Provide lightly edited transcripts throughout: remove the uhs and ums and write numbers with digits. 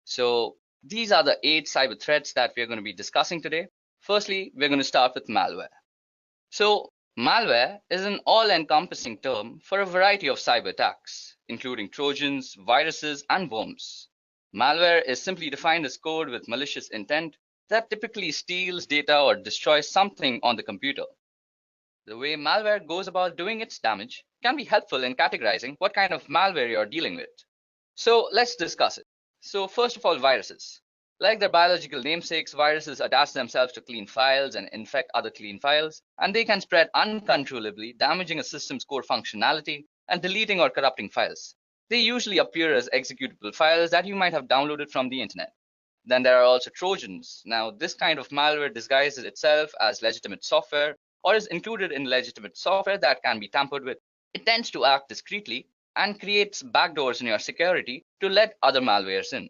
So these are the 8 cyber threats that we're going to be discussing today. Firstly, we're going to start with malware. So malware is an all-encompassing term for a variety of cyber attacks, including Trojans, viruses, and worms. Malware is simply defined as code with malicious intent that typically steals data or destroys something on the computer. The way malware goes about doing its damage can be helpful in categorizing what kind of malware you're dealing with. So let's discuss it. So first of all, viruses. Like their biological namesakes, viruses attach themselves to clean files and infect other clean files, and they can spread uncontrollably, damaging a system's core functionality and deleting or corrupting files. They usually appear as executable files that you might have downloaded from the internet. Then there are also Trojans. Now, this kind of malware disguises itself as legitimate software or is included in legitimate software that can be tampered with. It tends to act discreetly and creates backdoors in your security to let other malwares in.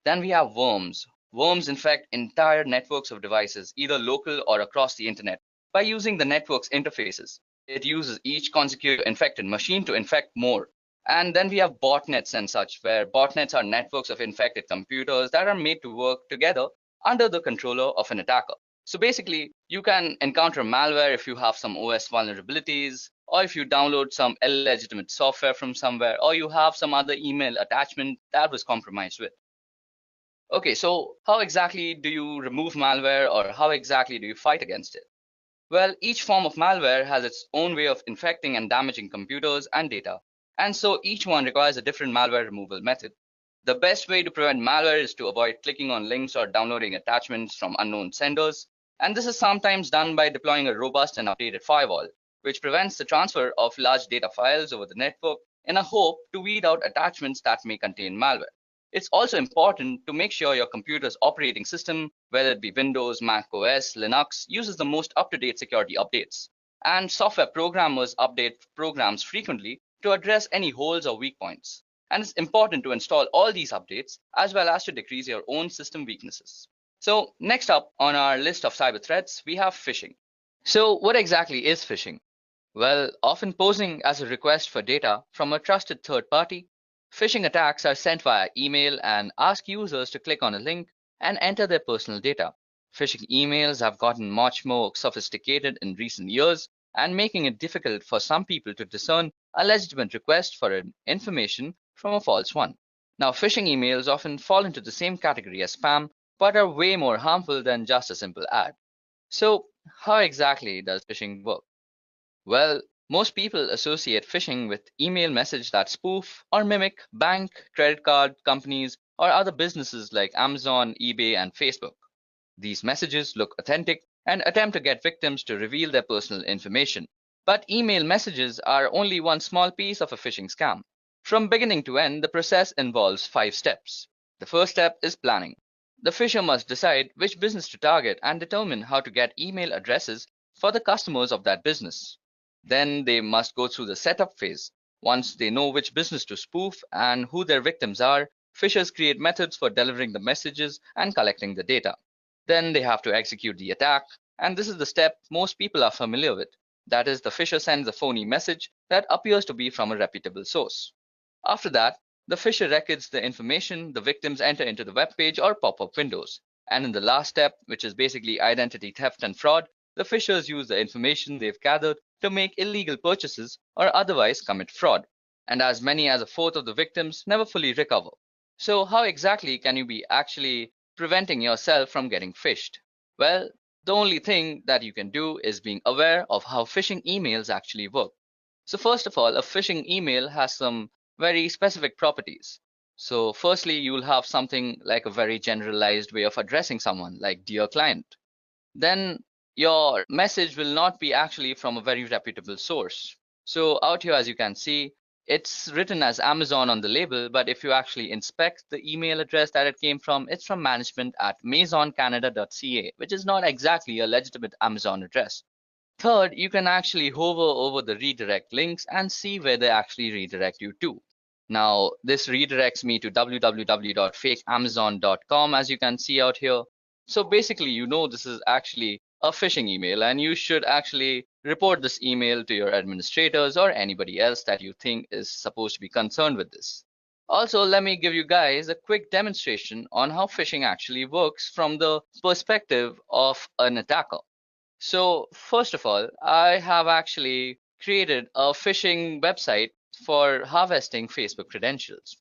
Then we have worms. Worms infect entire networks of devices, either local or across the internet, by using the network's interfaces. It uses each consecutive infected machine to infect more. And then we have botnets and such, where botnets are networks of infected computers that are made to work together under the controller of an attacker. So basically, you can encounter malware if you have some OS vulnerabilities, or if you download some illegitimate software from somewhere, or you have some other email attachment that was compromised with. Okay, so how exactly do you remove malware, or how exactly do you fight against it? Well, each form of malware has its own way of infecting and damaging computers and data, and so each one requires a different malware removal method. The best way to prevent malware is to avoid clicking on links or downloading attachments from unknown senders, and this is sometimes done by deploying a robust and updated firewall, which prevents the transfer of large data files over the network in a hope to weed out attachments that may contain malware. It's also important to make sure your computer's operating system, whether it be Windows, Mac OS, Linux, uses the most up-to-date security updates. And software programmers update programs frequently to address any holes or weak points. And it's important to install all these updates as well as to decrease your own system weaknesses. So next up on our list of cyber threats, we have phishing. So what exactly is phishing? Well, often posing as a request for data from a trusted third party, phishing attacks are sent via email and ask users to click on a link and enter their personal data. Phishing emails have gotten much more sophisticated in recent years and making it difficult for some people to discern a legitimate request for information from a false one. Now, phishing emails often fall into the same category as spam, but are way more harmful than just a simple ad. So, how exactly does phishing work? Well, most people associate phishing with email messages that spoof or mimic bank, credit card companies, or other businesses like Amazon, eBay, and Facebook. These messages look authentic and attempt to get victims to reveal their personal information. But email messages are only one small piece of a phishing scam. From beginning to end, the process involves 5 steps. The first step is planning. The phisher must decide which business to target and determine how to get email addresses for the customers of that business. Then they must go through the setup phase. Once they know which business to spoof and who their victims are, phishers create methods for delivering the messages and collecting the data. Then they have to execute the attack, and this is the step most people are familiar with. That is, the phisher sends a phony message that appears to be from a reputable source. After that, the phisher records the information the victims enter into the web page or pop-up windows. And in the last step, which is basically identity theft and fraud, the phishers use the information they've gathered to make illegal purchases or otherwise commit fraud. And as many as a fourth of the victims never fully recover. So how exactly can you be actually preventing yourself from getting phished? Well, the only thing that you can do is being aware of how phishing emails actually work. So first of all, a phishing email has some very specific properties. So firstly, you'll have something like a very generalized way of addressing someone, like dear client. Then your message will not be actually from a very reputable source. So out here, as you can see, it's written as Amazon on the label, but if you actually inspect the email address that it came from, it's from management at masoncanada.ca, which is not exactly a legitimate Amazon address. Third, you can actually hover over the redirect links and see where they actually redirect you to. Now, this redirects me to www.fakeamazon.com, as you can see out here. So basically, you know this is actually a phishing email, and you should actually report this email to your administrators or anybody else that you think is supposed to be concerned with this. Also, let me give you guys a quick demonstration on how phishing actually works from the perspective of an attacker. So first of all, I have actually created a phishing website for harvesting Facebook credentials.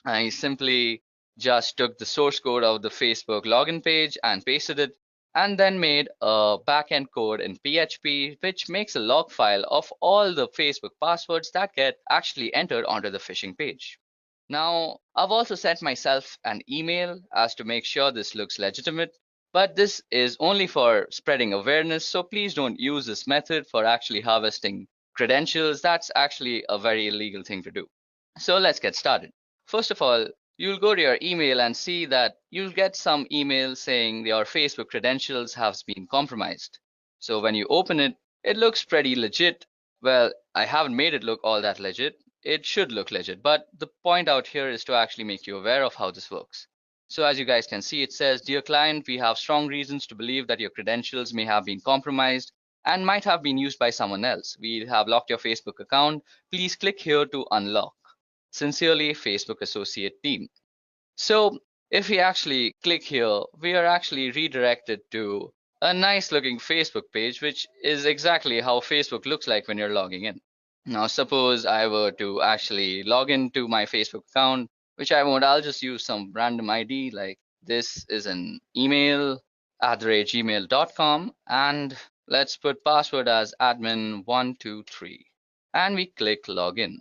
I simply just took the source code of the Facebook login page and pasted it, and then made a backend code in PHP, which makes a log file of all the Facebook passwords that get actually entered onto the phishing page. Now, I've also sent myself an email as to make sure this looks legitimate, but this is only for spreading awareness, so please don't use this method for actually harvesting credentials. That's actually a very illegal thing to do. So let's get started. First of all, you'll go to your email and see that you'll get some email saying your Facebook credentials have been compromised. So when you open it, it looks pretty legit. Well, I haven't made it look all that legit. It should look legit, but the point out here is to actually make you aware of how this works. So as you guys can see, it says, "Dear client, we have strong reasons to believe that your credentials may have been compromised and might have been used by someone else. We have locked your Facebook account. Please click here to unlock. Sincerely, Facebook Associate Team." So if we actually click here, we are actually redirected to a nice looking Facebook page, which is exactly how Facebook looks like when you're logging in. Now, suppose I were to actually log into my Facebook account, which I won't, I'll just use some random ID like this is an email @gmail.com, and let's put password as admin123, and we click login.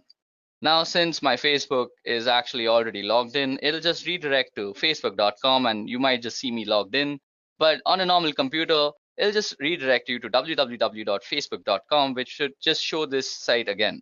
Now, since my Facebook is actually already logged in, it'll just redirect to facebook.com and you might just see me logged in. But on a normal computer, it'll just redirect you to www.facebook.com, which should just show this site again.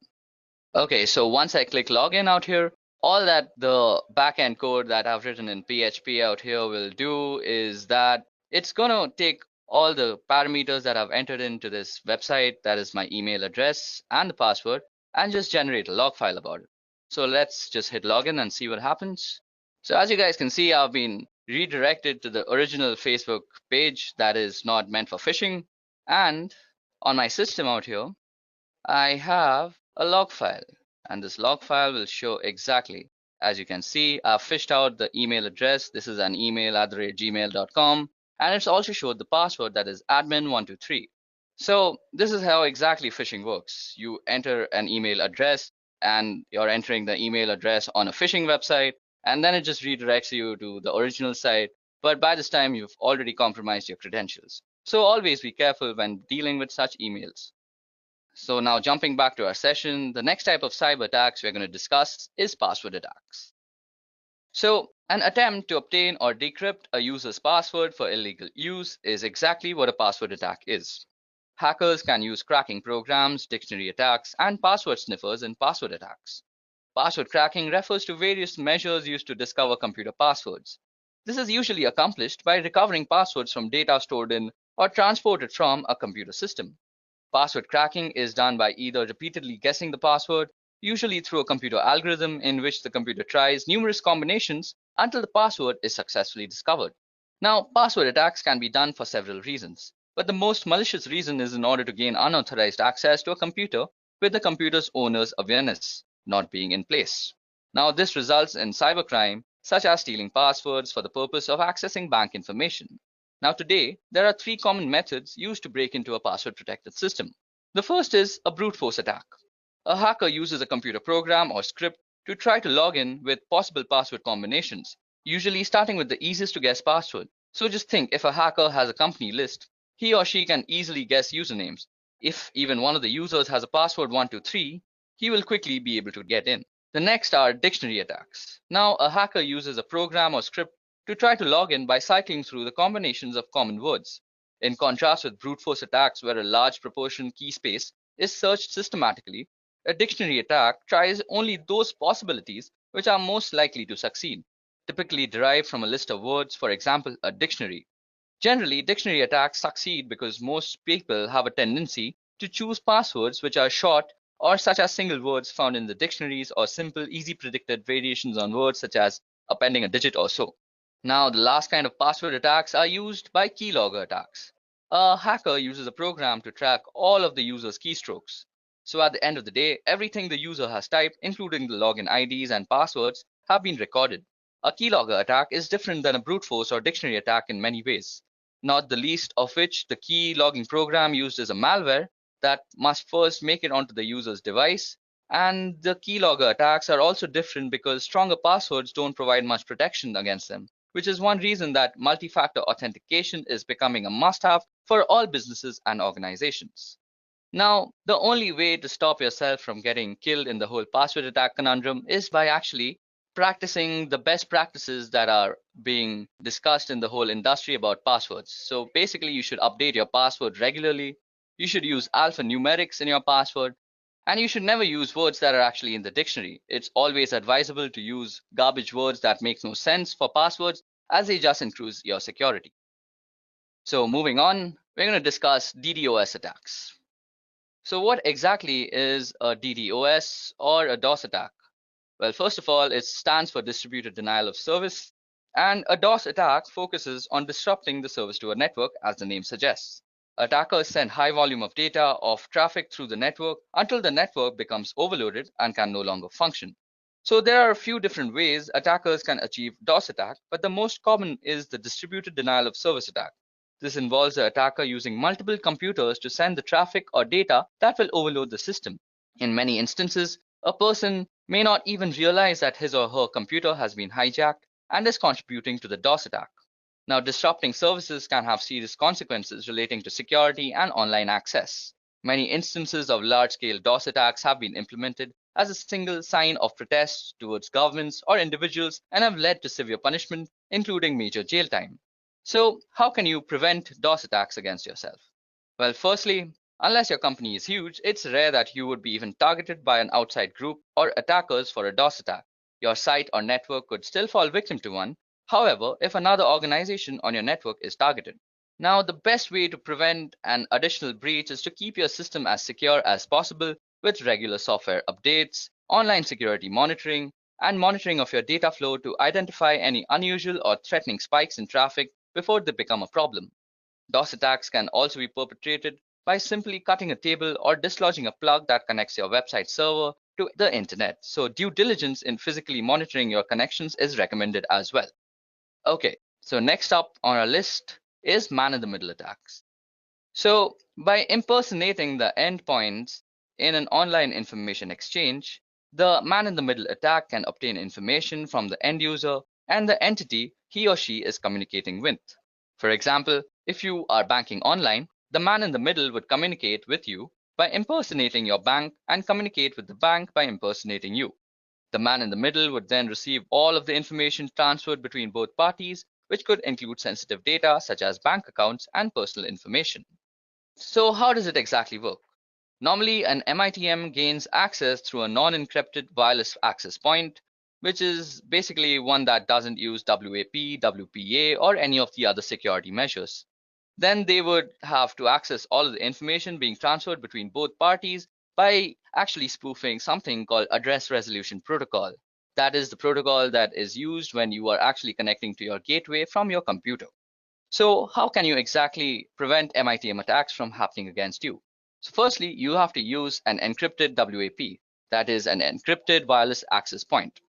Okay, so once I click login out here, all that the backend code that I've written in PHP out here will do is that it's going to take all the parameters that I've entered into this website, that is my email address and the password, and just generate a log file about it. So let's just hit login and see what happens. So as you guys can see, I've been redirected to the original Facebook page that is not meant for phishing. And on my system out here, I have a log file, and this log file will show exactly. As you can see, I've fished out the email address. This is an email @gmail.com, and it's also showed the password that is admin123. So this is how exactly phishing works. You enter an email address, and you're entering the email address on a phishing website, and then it just redirects you to the original site. But by this time, you've already compromised your credentials. So always be careful when dealing with such emails. So now jumping back to our session, the next type of cyber attacks we're going to discuss is password attacks. So an attempt to obtain or decrypt a user's password for illegal use is exactly what a password attack is. Hackers can use cracking programs, dictionary attacks, and password sniffers in password attacks. Password cracking refers to various measures used to discover computer passwords. This is usually accomplished by recovering passwords from data stored in or transported from a computer system. Password cracking is done by either repeatedly guessing the password, usually through a computer algorithm in which the computer tries numerous combinations until the password is successfully discovered. Now, password attacks can be done for several reasons, but the most malicious reason is in order to gain unauthorized access to a computer with the computer's owner's awareness not being in place. Now, this results in cybercrime, such as stealing passwords for the purpose of accessing bank information. Now today, there are three common methods used to break into a password protected system. The first is a brute force attack. A hacker uses a computer program or script to try to log in with possible password combinations, usually starting with the easiest to guess password. So just think, if a hacker has a company list, he or she can easily guess usernames. If even one of the users has a password 123, he will quickly be able to get in. The next are dictionary attacks. Now, a hacker uses a program or script to try to log in by cycling through the combinations of common words. In contrast with brute force attacks where a large proportion key space is searched systematically, a dictionary attack tries only those possibilities which are most likely to succeed, typically derived from a list of words, for example, a dictionary. Generally, dictionary attacks succeed because most people have a tendency to choose passwords which are short or such as single words found in the dictionaries, or simple, easy predicted variations on words such as appending a digit or so. Now, the last kind of password attacks are used by keylogger attacks. A hacker uses a program to track all of the user's keystrokes. So at the end of the day, everything the user has typed, including the login IDs and passwords, have been recorded. A keylogger attack is different than a brute force or dictionary attack in many ways, not the least of which the key logging program used is a malware that must first make it onto the user's device. And the keylogger attacks are also different because stronger passwords don't provide much protection against them, which is one reason that multi-factor authentication is becoming a must-have for all businesses and organizations. Now, the only way to stop yourself from getting killed in the whole password attack conundrum is by actually practicing the best practices that are being discussed in the whole industry about passwords. So basically, you should update your password regularly. You should use alphanumerics in your password. And you should never use words that are actually in the dictionary. It's always advisable to use garbage words that make no sense for passwords as they just increase your security. So moving on, we're going to discuss DDoS attacks. So what exactly is a DDoS or a DOS attack? Well, first of all, it stands for distributed denial of service, and a DOS attack focuses on disrupting the service to a network, as the name suggests. Attackers send high volume of data of traffic through the network until the network becomes overloaded and can no longer function. So there are a few different ways attackers can achieve DOS attack, but the most common is the distributed denial of service attack. This involves the attacker using multiple computers to send the traffic or data that will overload the system. In many instances, a person may not even realize that his or her computer has been hijacked and is contributing to the DOS attack. Now, disrupting services can have serious consequences relating to security and online access. Many instances of large-scale DOS attacks have been implemented as a single sign of protest towards governments or individuals and have led to severe punishment, including major jail time. So, how can you prevent DOS attacks against yourself? Well, firstly, unless your company is huge, it's rare that you would be even targeted by an outside group or attackers for a DOS attack. Your site or network could still fall victim to one, however, if another organization on your network is targeted. Now, the best way to prevent an additional breach is to keep your system as secure as possible with regular software updates, online security monitoring, and monitoring of your data flow to identify any unusual or threatening spikes in traffic before they become a problem. DOS attacks can also be perpetrated by simply cutting a cable or dislodging a plug that connects your website server to the internet. So due diligence in physically monitoring your connections is recommended as well. Okay, so next up on our list is man-in-the-middle attacks. So by impersonating the endpoints in an online information exchange, the man-in-the-middle attack can obtain information from the end user and the entity he or she is communicating with. For example, if you are banking online, the man in the middle would communicate with you by impersonating your bank and communicate with the bank by impersonating you. The man in the middle would then receive all of the information transferred between both parties, which could include sensitive data such as bank accounts and personal information. So how does it exactly work? Normally, an MITM gains access through a non-encrypted wireless access point, which is basically one that doesn't use WAP, WPA, or any of the other security measures. Then they would have to access all of the information being transferred between both parties by actually spoofing something called address resolution protocol. That is the protocol that is used when you are actually connecting to your gateway from your computer. So how can you exactly prevent MITM attacks from happening against you? So firstly, you have to use an encrypted WAP, that is an encrypted wireless access point.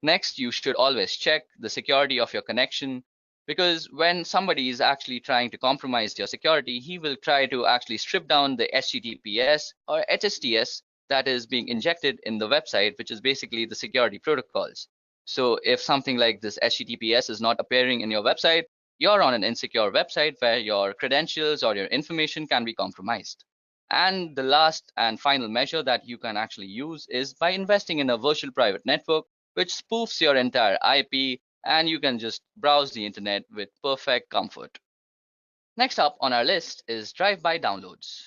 Next, you should always check the security of your connection because when somebody is actually trying to compromise your security, he will try to actually strip down the HTTPS or HSTS that is being injected in the website, which is basically the security protocols. So if something like this HTTPS is not appearing in your website, you're on an insecure website where your credentials or your information can be compromised. And the last and final measure that you can actually use is by investing in a virtual private network which spoofs your entire IP and you can just browse the internet with perfect comfort. Next up on our list is drive-by downloads.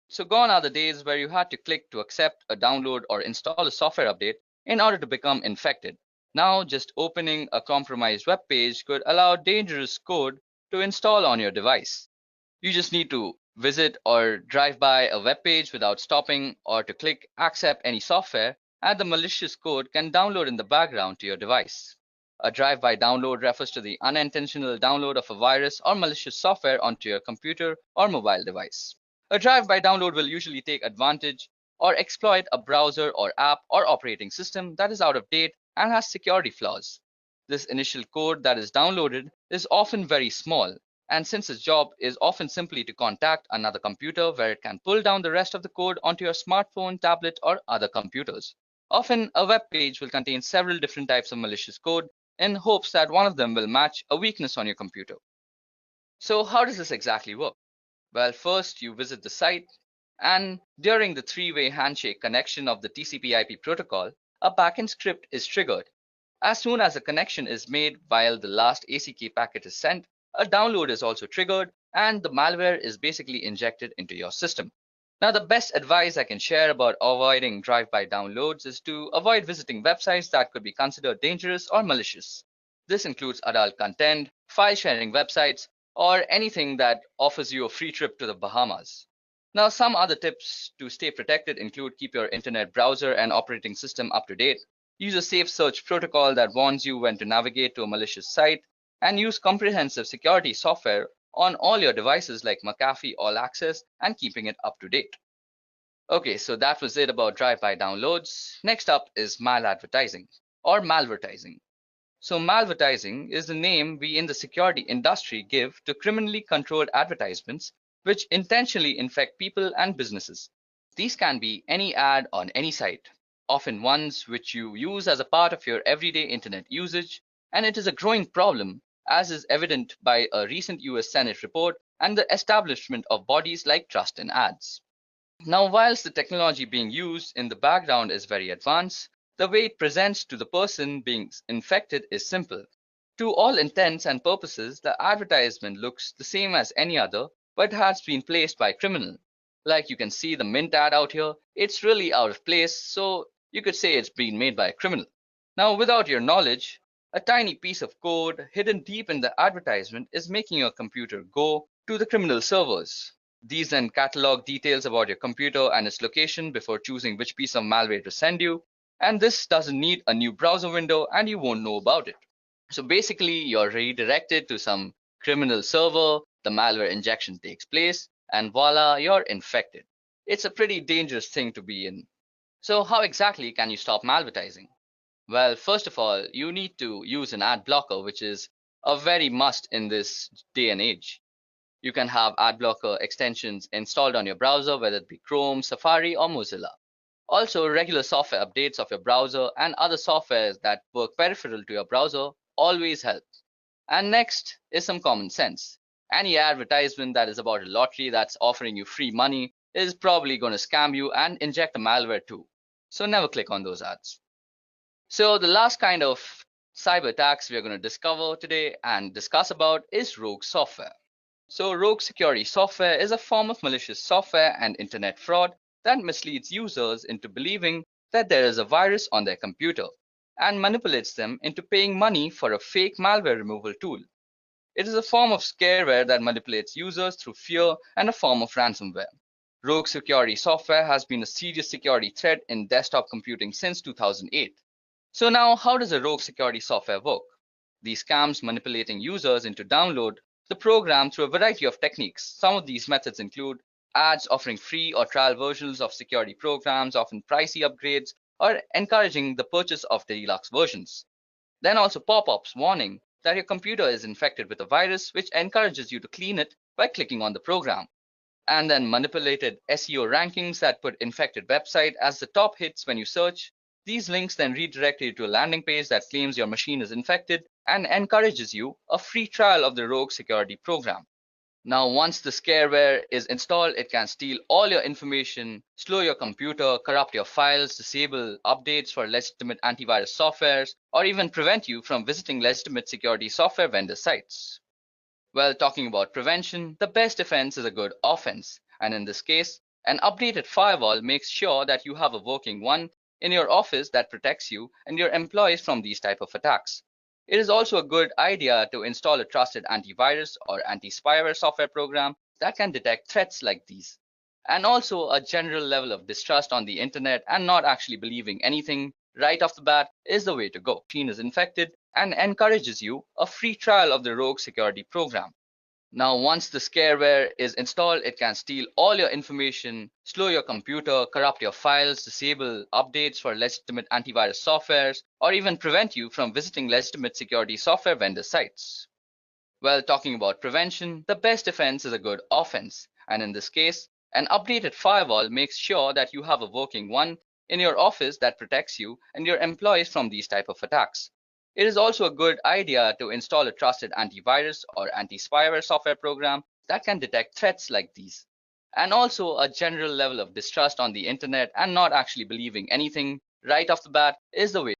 So gone are the days where you had to click to accept a download or install a software update in order to become infected. Now just opening a compromised web page could allow dangerous code to install on your device. You just need to visit or drive by a web page without stopping or to click accept any software and the malicious code can download in the background to your device. A drive-by download refers to the unintentional download of a virus or malicious software onto your computer or mobile device. A drive-by download will usually take advantage or exploit a browser or app or operating system that is out of date and has security flaws. This initial code that is downloaded is often very small, and since its job is often simply to contact another computer where it can pull down the rest of the code onto your smartphone, tablet, or other computers. Often, a web page will contain several different types of malicious code in hopes that one of them will match a weakness on your computer. So, how does this exactly work? Well, first you visit the site, and during the three-way handshake connection of the TCP/IP protocol, a backend script is triggered. As soon as a connection is made while the last ACK packet is sent, a download is also triggered, and the malware is basically injected into your system. Now, the best advice I can share about avoiding drive-by downloads is to avoid visiting websites that could be considered dangerous or malicious. This includes adult content, file-sharing websites, or anything that offers you a free trip to the Bahamas. Now, some other tips to stay protected include keep your internet browser and operating system up to date, use a safe search protocol that warns you when to navigate to a malicious site, and use comprehensive security software on all your devices like McAfee All Access and keeping it up to date. Okay, so that was it about drive-by downloads. Next up is maladvertising or malvertising. So, malvertising is the name we in the security industry give to criminally controlled advertisements which intentionally infect people and businesses. These can be any ad on any site, often ones which you use as a part of your everyday internet usage, and it is a growing problem, as is evident by a recent US Senate report and the establishment of bodies like Trust in Ads. Now, whilst the technology being used in the background is very advanced, the way it presents to the person being infected is simple. To all intents and purposes, the advertisement looks the same as any other, but has been placed by a criminal. Like you can see the mint ad out here, it's really out of place, so you could say it's been made by a criminal. Now, without your knowledge, a tiny piece of code hidden deep in the advertisement is making your computer go to the criminal servers. These then catalog details about your computer and its location before choosing which piece of malware to send you. And this doesn't need a new browser window and you won't know about it. So basically, you're redirected to some criminal server, the malware injection takes place, and voila, you're infected. It's a pretty dangerous thing to be in. So, how exactly can you stop malvertising? Well, first of all, you need to use an ad blocker, which is a very must in this day and age. You can have ad blocker extensions installed on your browser, whether it be Chrome, Safari, or Mozilla. Also, regular software updates of your browser and other softwares that work peripheral to your browser always help. And next is some common sense. Any advertisement that is about a lottery that's offering you free money is probably going to scam you and inject a malware too. So never click on those ads. So the last kind of cyber attacks we are going to discover today and discuss about is rogue software. So rogue security software is a form of malicious software and internet fraud that misleads users into believing that there is a virus on their computer and manipulates them into paying money for a fake malware removal tool. It is a form of scareware that manipulates users through fear and a form of ransomware. Rogue security software has been a serious security threat in desktop computing since 2008. So now, how does a rogue security software work? These scams manipulating users into download the program through a variety of techniques. Some of these methods include ads offering free or trial versions of security programs, often pricey upgrades, or encouraging the purchase of the deluxe versions. Then also pop-ups warning that your computer is infected with a virus, which encourages you to clean it by clicking on the program. And then manipulated SEO rankings that put infected website as the top hits when you search. These links then redirect you to a landing page that claims your machine is infected and encourages you a free trial of the rogue security program. Now, once the scareware is installed, it can steal all your information, slow your computer, corrupt your files, disable updates for legitimate antivirus softwares, or even prevent you from visiting legitimate security software vendor sites. Well, talking about prevention, the best defense is a good offense. And in this case, an updated firewall makes sure that you have a working one in your office that protects you and your employees from these type of attacks. It is also a good idea to install a trusted antivirus or anti-spyware software program that can detect threats like these. And also a general level of distrust on the internet and not actually believing anything right off the bat is the way to go. Machine is infected and encourages you a free trial of the rogue security program. Now, once the scareware is installed, it can steal all your information, slow your computer, corrupt your files, disable updates for legitimate antivirus softwares, or even prevent you from visiting legitimate security software vendor sites. Well, talking about prevention, the best defense is a good offense. And in this case, an updated firewall makes sure that you have a working one in your office that protects you and your employees from these type of attacks. It is also a good idea to install a trusted antivirus or anti-spyware software program that can detect threats like these. And also a general level of distrust on the internet and not actually believing anything right off the bat is the way